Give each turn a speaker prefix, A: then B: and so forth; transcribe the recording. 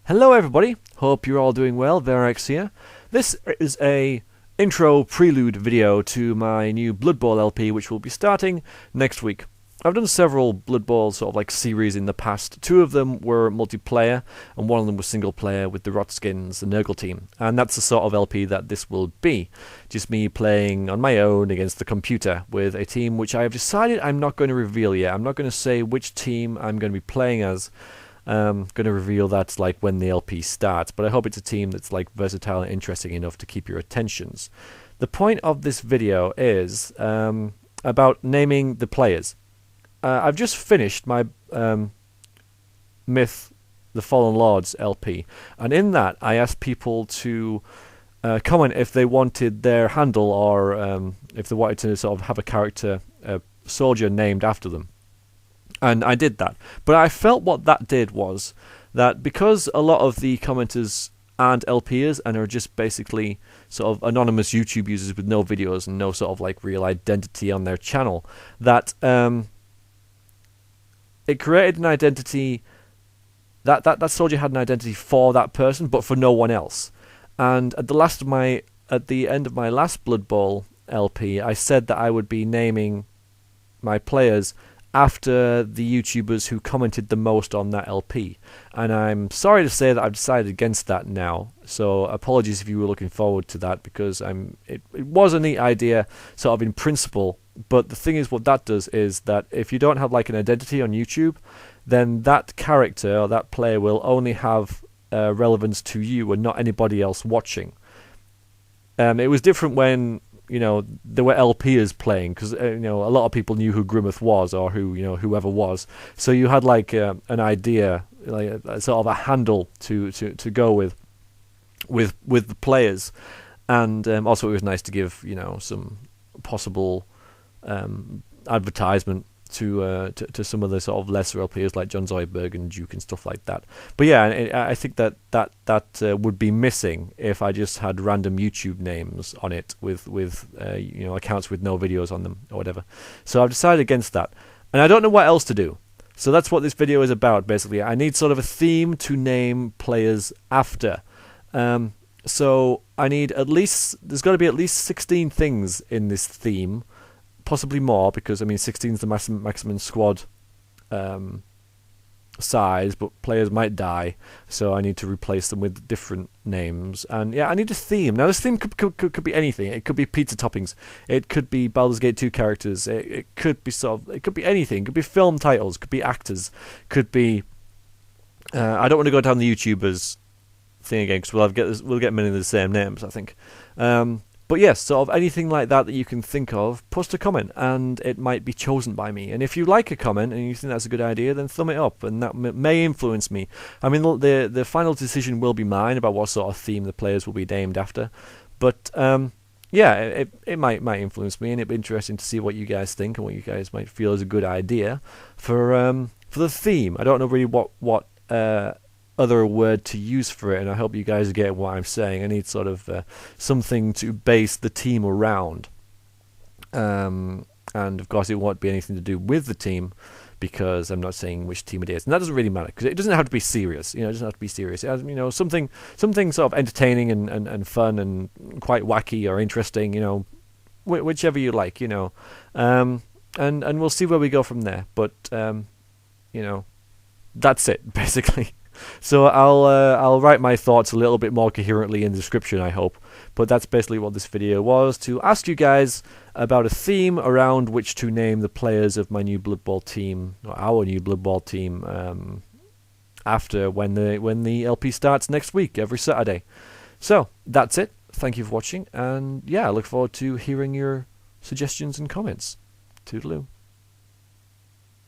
A: Hello everybody, hope you're all doing well, Verax here. This is a intro prelude video to my new Blood Bowl LP which will be starting next week. I've done several Blood Bowl sort of like series in the past. Two of them were multiplayer and one of them was single player with the Rotskins, the Nurgle team. And that's the sort of LP that this will be. Just me playing on my own against the computer with a team which I have decided I'm not going to reveal yet. I'm not going to say which team I'm going to be playing as. Going to reveal that like when the LP starts, but I hope it's a team that's like versatile and interesting enough to keep your attentions. The point of this video is about naming the players. I've just finished my Myth the Fallen Lords LP, and in that I asked people to comment if they wanted their handle or if they wanted to sort of have a character, a soldier named after them. And I did that. But I felt what that did was that because a lot of the commenters aren't LPers and are just basically sort of anonymous YouTube users with no videos and no sort of like real identity on their channel, that it created an identity, that soldier had an identity for that person but for no one else. And at the end of my last Blood Bowl LP, I said that I would be naming my players after the YouTubers who commented the most on that LP. And I'm sorry to say that I've decided against that now. So apologies if you were looking forward to that, because it was a neat idea sort of in principle. But the thing is, what that does is that if you don't have like an identity on YouTube, then that character or that player will only have relevance to you and not anybody else watching. It was different when there were LPers playing, because a lot of people knew who Grimmeth was or whoever was. So you had like an idea, like a sort of a handle to go with the players, and also it was nice to give some possible advertisement to some of the sort of lesser LPers like John Zoidberg and Duke and stuff like that. But yeah, I think that would be missing if I just had random YouTube names on it with accounts with no videos on them or whatever. So I've decided against that, and I don't know what else to do. So that's what this video is about. Basically, I need sort of a theme to name players after. So I need there's got to be at least 16 things in this theme. Possibly more, because 16 is the maximum squad size, but players might die, so I need to replace them with different names. And yeah, I need a theme. Now this theme could be anything. It could be pizza toppings. It could be Baldur's Gate 2 characters. It could be it could be anything. It could be film titles. It could be actors. Could be. I don't want to go down the YouTubers thing again, because we'll get many of the same names, I think. But yes, sort of anything like that you can think of, post a comment and it might be chosen by me. And if you like a comment and you think that's a good idea, then thumb it up, and that may influence me. The final decision will be mine about what sort of theme the players will be named after. But yeah, it might influence me, and it'd be interesting to see what you guys think and what you guys might feel is a good idea for the theme. I don't know really what other word to use for it, and I hope you guys get what I'm saying. I need sort of something to base the team around, and of course it won't be anything to do with the team, because I'm not saying which team it is, and that doesn't really matter, because it doesn't have to be serious. It doesn't have to be serious. It has, something sort of entertaining and fun and quite wacky or interesting. Whichever you like. And we'll see where we go from there. But that's it basically. So I'll write my thoughts a little bit more coherently in the description, I hope. But that's basically what this video was, to ask you guys about a theme around which to name the players of my new Blood Bowl team, or our new Blood Bowl team, after when the LP starts next week, every Saturday. So that's it. Thank you for watching, and yeah, I look forward to hearing your suggestions and comments. Toodaloo.